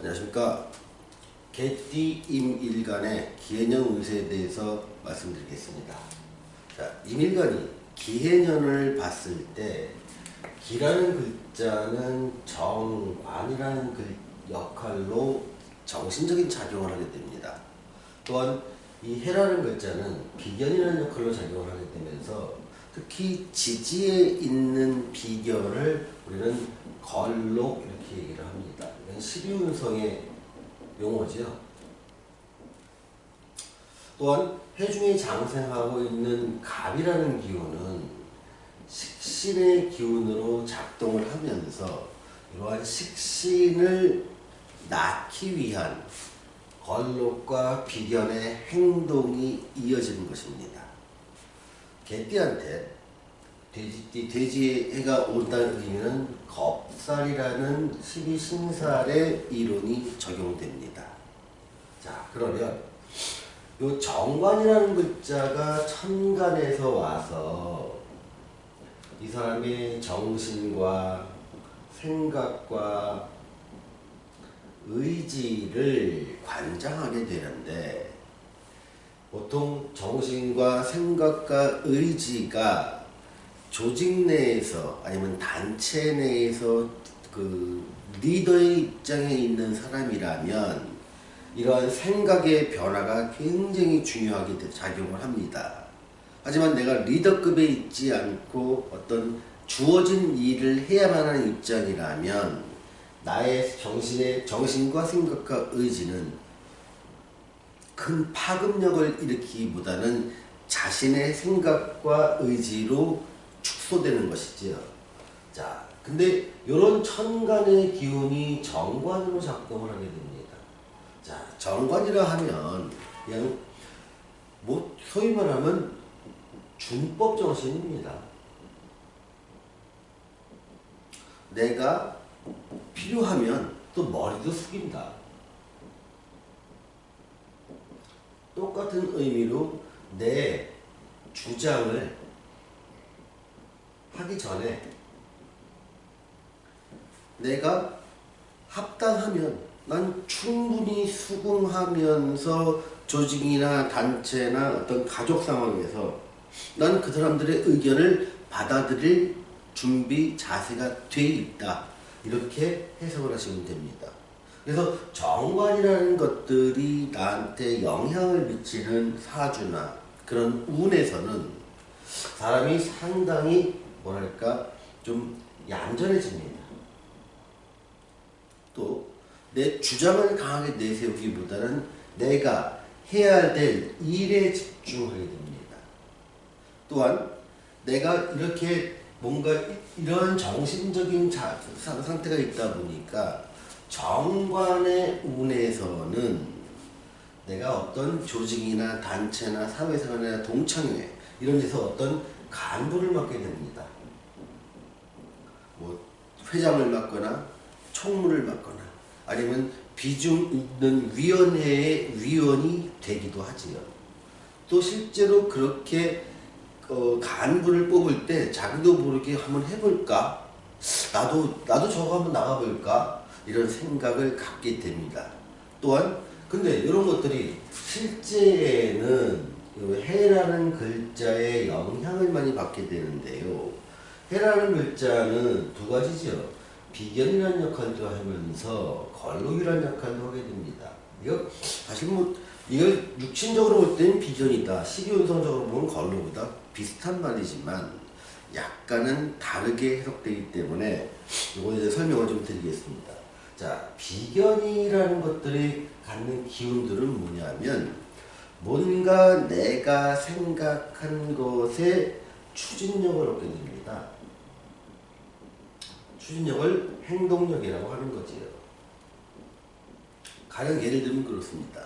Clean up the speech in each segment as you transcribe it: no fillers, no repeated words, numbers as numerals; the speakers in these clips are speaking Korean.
안녕하십니까. 개띠 임일간의 기해년 운세에 대해서 말씀드리겠습니다. 자, 임일간이 기해년을 봤을 때 기라는 글자는 정관이라는 역할로 정신적인 작용을 하게 됩니다. 또한 이 해라는 글자는 비견이라는 역할로 작용을 하게 되면서 특히 지지에 있는 비견을 우리는 걸록 이렇게 얘기를 합니다. 이건 12운성의 용어죠. 또한 해중에 장생하고 있는 갑이라는 기운은 식신의 기운으로 작동을 하면서 이러한 식신을 낳기 위한 걸록과 비견의 행동이 이어지는 것입니다. 개띠한테 돼지의 해가 온다는 의미는 겁살이라는 12신살의 이론이 적용됩니다. 자, 그러면 이 정관이라는 글자가 천간에서 와서 이 사람의 정신과 생각과 의지를 관장하게 되는데, 보통 정신과 생각과 의지가 조직 내에서 아니면 단체 내에서 그 리더의 입장에 있는 사람이라면 이러한 생각의 변화가 굉장히 중요하게 작용을 합니다. 하지만 내가 리더급에 있지 않고 어떤 주어진 일을 해야만 하는 입장이라면 나의 정신과 생각과 의지는 큰 파급력을 일으키기보다는 자신의 생각과 의지로 축소되는 것이지요. 자, 근데 이런 천간의 기운이 정관으로 작동을 하게 됩니다. 자, 정관이라 하면 그냥 소위 말하면 준법 정신입니다. 내가 필요하면 또 머리도 숙인다. 똑같은 의미로 내 주장을 하기 전에 내가 합당하면 난 충분히 수긍하면서 조직이나 단체나 어떤 가족 상황에서 난 그 사람들의 의견을 받아들일 준비 자세가 돼 있다. 이렇게 해석을 하시면 됩니다. 그래서 정관이라는 것들이 나한테 영향을 미치는 사주나 그런 운에서는 사람이 상당히 뭐랄까 좀 얌전해집니다. 또 내 주장을 강하게 내세우기보다는 내가 해야 될 일에 집중하게 됩니다. 또한 내가 이렇게 뭔가 이런 정신적인 상태가 있다 보니까 정관의 운에서는 내가 어떤 조직이나 단체나 사회생활이나 동창회 이런 데서 어떤 간부를 맡게 됩니다. 뭐 회장을 맡거나 총무를 맡거나 아니면 비중 있는 위원회의 위원이 되기도 하지요. 또 실제로 그렇게 간부를 뽑을 때 자기도 모르게 한번 해볼까? 나도 저거 한번 나가볼까? 이런 생각을 갖게 됩니다. 또한 근데 이런 것들이 실제에는 해라는 글자의 영향을 많이 받게 되는데요. 해라는 글자는 두 가지죠. 비견이라는 역할도 하면서 걸록이라는 역할도 하게 됩니다. 이거 사실 이걸 육신적으로 볼 때는 비견이다. 12운성적으로 보면 걸록이다. 비슷한 말이지만 약간은 다르게 해석되기 때문에 이거에 대해 설명을 좀 드리겠습니다. 자, 비견이라는 것들이 갖는 기운들은 뭐냐면 뭔가 내가 생각한 것에 추진력을 얻게 됩니다. 추진력을 행동력이라고 하는 거지요. 가령 예를 들면 그렇습니다.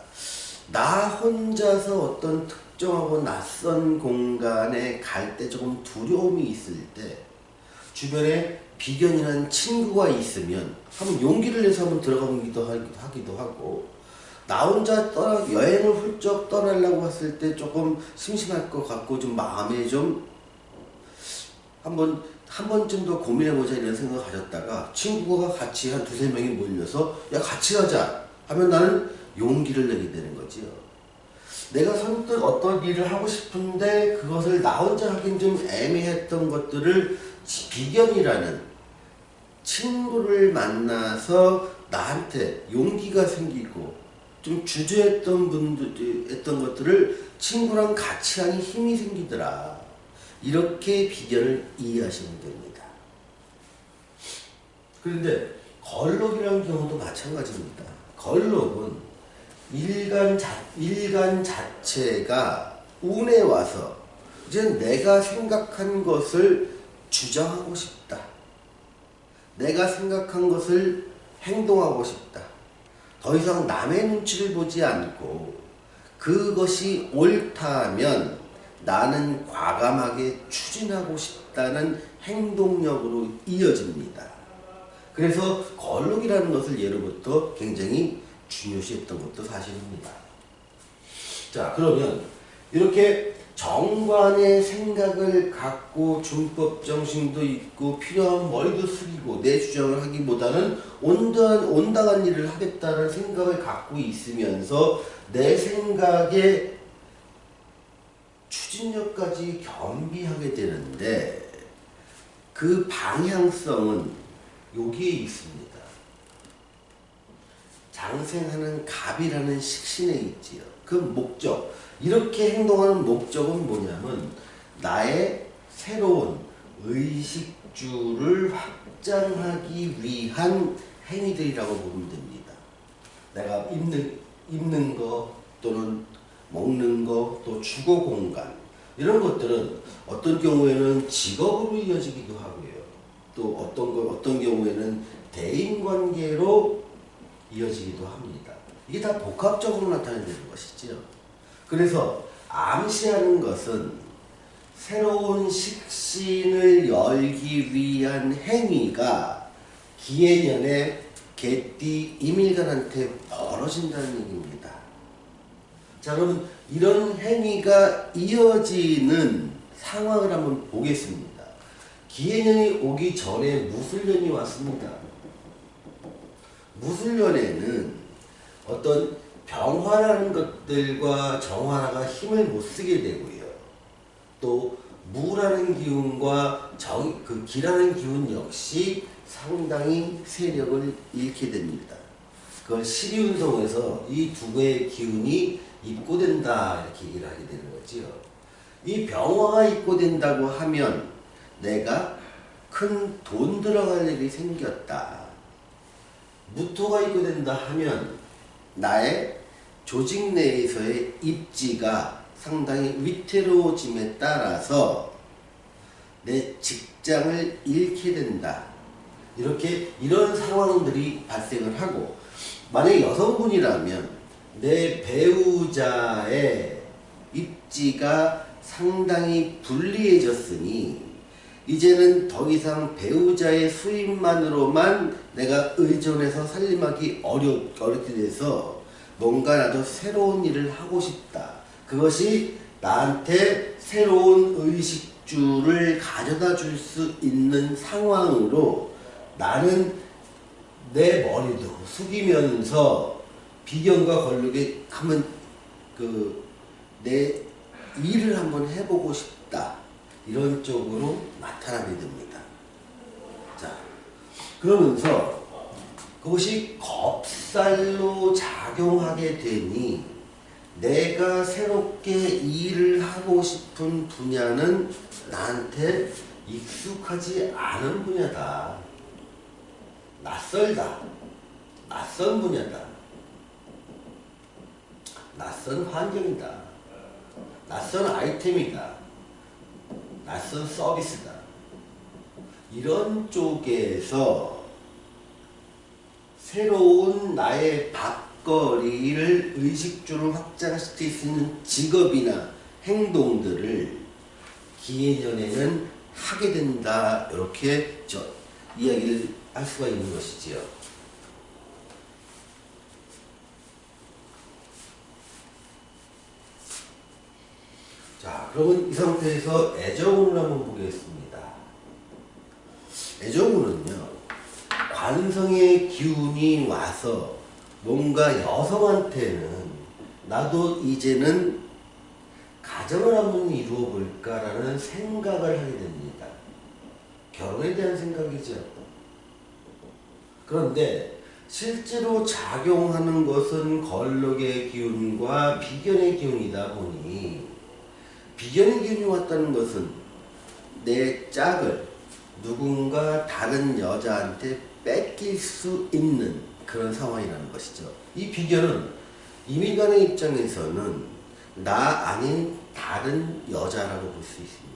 나 혼자서 어떤 특정하고 낯선 공간에 갈 때 조금 두려움이 있을 때 주변에 비견이라는 친구가 있으면 한번 용기를 내서 한번 들어가기도 하기도 하고, 나 혼자 여행을 훌쩍 떠나려고 했을 때 조금 심심할 것 같고 좀 마음에 좀 한번 한 번쯤 더 고민해보자 이런 생각을 가졌다가 친구가 같이 한 두세 명이 몰려서 야 같이 가자 하면 나는 용기를 내게 되는 거지요. 내가 선뜻 어떤 일을 하고 싶은데 그것을 나 혼자 하긴 좀 애매했던 것들을 비견이라는 친구를 만나서 나한테 용기가 생기고 좀 주저했던 했던 것들을 친구랑 같이 하니 힘이 생기더라. 이렇게 비견을 이해하시면 됩니다. 그런데 걸록이라는 경우도 마찬가지입니다. 걸록은 일간 자체가 운에 와서 이제 내가 생각한 것을 주장하고 싶다. 내가 생각한 것을 행동하고 싶다. 더 이상 남의 눈치를 보지 않고 그것이 옳다면 나는 과감하게 추진하고 싶다는 행동력으로 이어집니다. 그래서 걸록이라는 것을 예로부터 굉장히 중요시했던 것도 사실입니다. 자, 그러면 이렇게 정관의 생각을 갖고 준법 정신도 있고 필요한 머리도 숙이고 내 주장을 하기보다는 온당한 일을 하겠다는 생각을 갖고 있으면서 내 생각에 추진력까지 겸비하게 되는데 그 방향성은 여기에 있습니다. 장생하는 갑이라는 식신에 있지요. 그 목적, 이렇게 행동하는 목적은 뭐냐면 나의 새로운 의식주를 확장하기 위한 행위들이라고 보면 됩니다. 내가 입는 거 또는 먹는 거, 또 주거 공간 이런 것들은 어떤 경우에는 직업으로 이어지기도 하고요. 또 어떤 경우에는 대인관계로 이어지기도 합니다. 이게 다 복합적으로 나타내는 것이지요. 그래서 암시하는 것은 새로운 식신을 열기 위한 행위가 기해년의 개띠 임일간한테 벌어진다는 얘기입니다. 자, 그러면 이런 행위가 이어지는 상황을 한번 보겠습니다. 기해년이 오기 전에 무술년이 왔습니다. 무술년에는 어떤 병화라는 것들과 정화가 힘을 못 쓰게 되고요. 또 무라는 기운과 그 기라는 기운 역시 상당히 세력을 잃게 됩니다. 그걸 시리운성에서 이 두 개의 기운이 입고된다 이렇게 얘기를 하게 되는 거지요. 이 병화가 입고된다고 하면 내가 큰 돈 들어갈 일이 생겼다. 무토가 입고된다 하면 나의 조직 내에서의 입지가 상당히 위태로워짐에 따라서 내 직장을 잃게 된다. 이런 상황들이 발생을 하고, 만약에 여성분이라면 내 배우자의 입지가 상당히 불리해졌으니 이제는 더 이상 배우자의 수입만으로만 내가 의존해서 살림하기 어렵게 돼서 뭔가 나도 새로운 일을 하고 싶다. 그것이 나한테 새로운 의식주를 가져다 줄 수 있는 상황으로 나는 내 머리도 숙이면서 비견과 걸룩에 한번 내 일을 한번 해보고 싶다. 이런 쪽으로 나타나게 됩니다. 자, 그러면서 그것이 겁살로 작용하게 되니 내가 새롭게 일을 하고 싶은 분야는 나한테 익숙하지 않은 분야다. 낯설다. 낯선 분야다. 낯선 환경이다. 낯선 아이템이다. 낯선 서비스다. 이런 쪽에서 새로운 나의 밥거리를 의식주를 확장시킬 수 있는 직업이나 행동들을 기해년에는 하게 된다. 이렇게 이야기를 할 수가 있는 것이지요. 자, 그러면 이 상태에서 애정운을 한번 보겠습니다. 애정운은요, 관성의 기운이 와서 뭔가 여성한테는 나도 이제는 가정을 한번 이루어 볼까라는 생각을 하게 됩니다. 결혼에 대한 생각이죠. 그런데 실제로 작용하는 것은 걸록의 기운과 비견의 기운이다 보니, 비견의 기운이 왔다는 것은 내 짝을 누군가 다른 여자한테 뺏길 수 있는 그런 상황이라는 것이죠. 이 비견은 이민간의 입장에서는 나 아닌 다른 여자라고 볼 수 있습니다.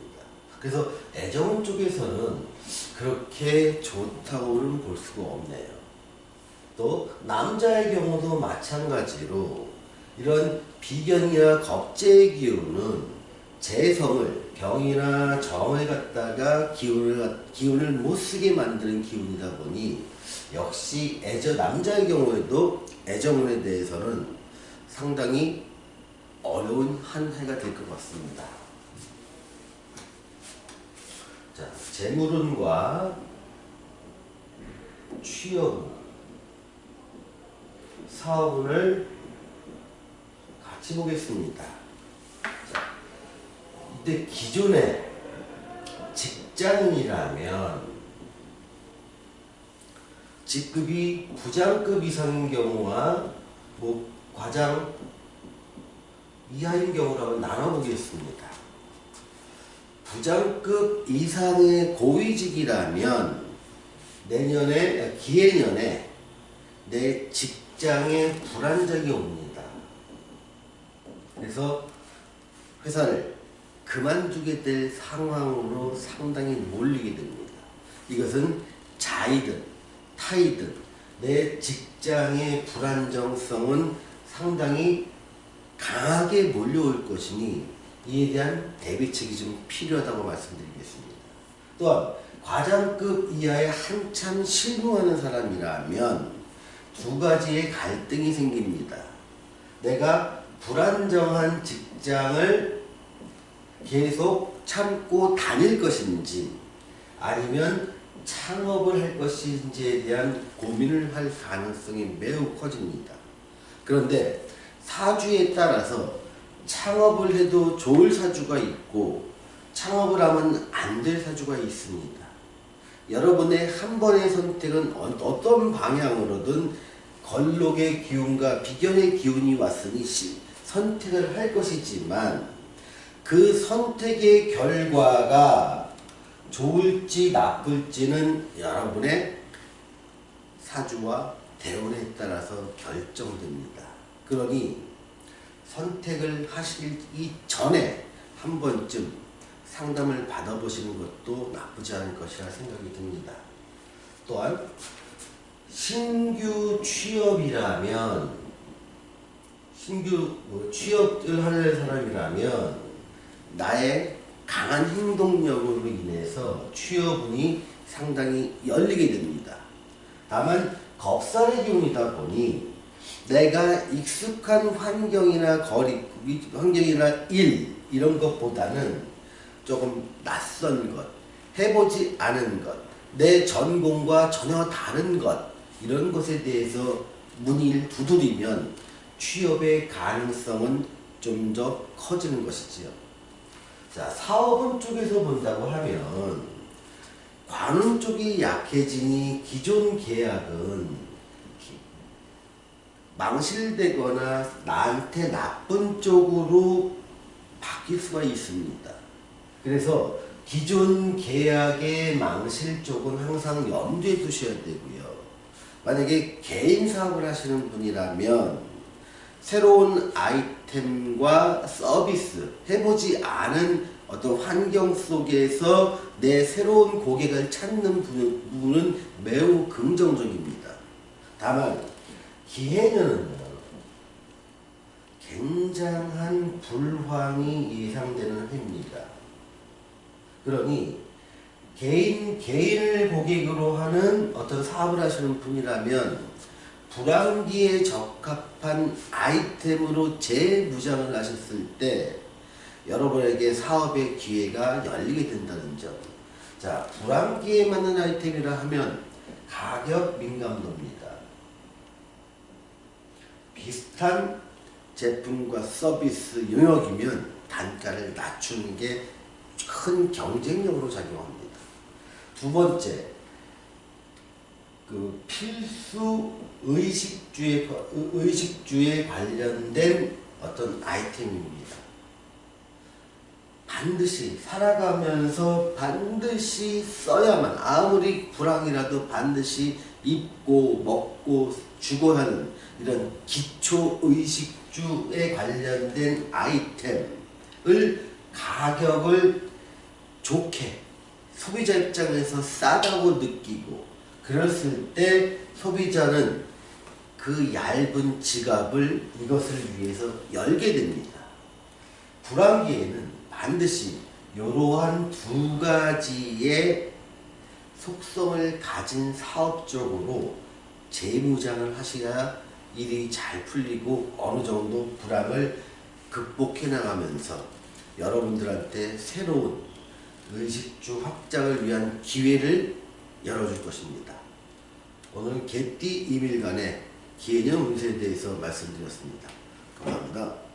그래서 애정운 쪽에서는 그렇게 좋다고는 볼 수가 없네요. 또 남자의 경우도 마찬가지로 이런 비견이나 겁재의 기운은 재성을 병이나 정을 갖다가 기운을 못 쓰게 만드는 기운이다 보니, 역시 남자의 경우에도 애정운에 대해서는 상당히 어려운 한 해가 될 것 같습니다. 자, 재물운과 취업운, 사업운을 같이 보겠습니다. 자, 이때 기존에 직장인이라면 직급이 부장급 이상인 경우와 과장 이하인 경우라고 나눠보겠습니다. 부장급 이상의 고위직이라면 기해년에 내 직장에 불안정이 옵니다. 그래서 회사를 그만두게 될 상황으로 상당히 몰리게 됩니다. 이것은 자이든 타이든 내 직장의 불안정성은 상당히 강하게 몰려올 것이니, 이에 대한 대비책이 좀 필요하다고 말씀드리겠습니다. 또한 과장급 이하에 한참 실무하는 사람이라면 두 가지의 갈등이 생깁니다. 내가 불안정한 직장을 계속 참고 다닐 것인지, 아니면 창업을 할 것인지에 대한 고민을 할 가능성이 매우 커집니다. 그런데 사주에 따라서 창업을 해도 좋을 사주가 있고 창업을 하면 안 될 사주가 있습니다. 여러분의 한 번의 선택은 어떤 방향으로든 걸록의 기운과 비견의 기운이 왔으니 선택을 할 것이지만, 그 선택의 결과가 좋을지 나쁠지는 여러분의 사주와 대운에 따라서 결정됩니다. 그러니 선택을 하시기 전에 한 번쯤 상담을 받아보시는 것도 나쁘지 않을 것이라 생각이 듭니다. 또한 신규 취업을 하는 사람이라면 나의 강한 행동력으로 인해서 취업운이 상당히 열리게 됩니다. 다만 겁살의 기운이다 보니 내가 익숙한 환경이나 일 이런 것보다는 조금 낯선 것, 해보지 않은 것, 내 전공과 전혀 다른 것, 이런 것에 대해서 문의를 두드리면 취업의 가능성은 좀 더 커지는 것이지요. 자, 사업운 쪽에서 본다고 하면 관운 쪽이 약해지니 기존 계약은 망실되거나 나한테 나쁜 쪽으로 바뀔 수가 있습니다. 그래서 기존 계약의 망실 쪽은 항상 염두에 두셔야 되고요. 만약에 개인 사업을 하시는 분이라면 새로운 아이템과 서비스, 해보지 않은 어떤 환경 속에서 내 새로운 고객을 찾는 부분은 매우 긍정적입니다. 다만 기해년은요, 굉장한 불황이 예상되는 해입니다. 그러니 개인을 고객으로 하는 어떤 사업을 하시는 분이라면 불황기에 적합한 아이템으로 재무장을 하셨을 때 여러분에게 사업의 기회가 열리게 된다는 점, 자, 불황기에 맞는 아이템이라 하면 가격 민감도입니다. 비슷한 제품과 서비스 영역이면 단가를 낮추는 게 큰 경쟁력으로 작용합니다. 두 번째, 그 필수 의식주에 관련된 어떤 아이템입니다. 반드시 살아가면서 반드시 써야만, 아무리 불황이라도 반드시 입고 먹고 죽어야 하는 이런 기초 의식주에 관련된 아이템을 가격을 좋게 소비자 입장에서 싸다고 느끼고, 그랬을 때 소비자는 그 얇은 지갑을 이것을 위해서 열게 됩니다. 불황기에는 반드시 이러한 두 가지의 속성을 가진 사업적으로 재무장을 하셔야 일이 잘 풀리고 어느 정도 불황을 극복해 나가면서 여러분들한테 새로운 의식주 확장을 위한 기회를 열어줄 것입니다. 오늘은 개띠 2일간의 기해년 운세에 대해서 말씀드렸습니다. 감사합니다.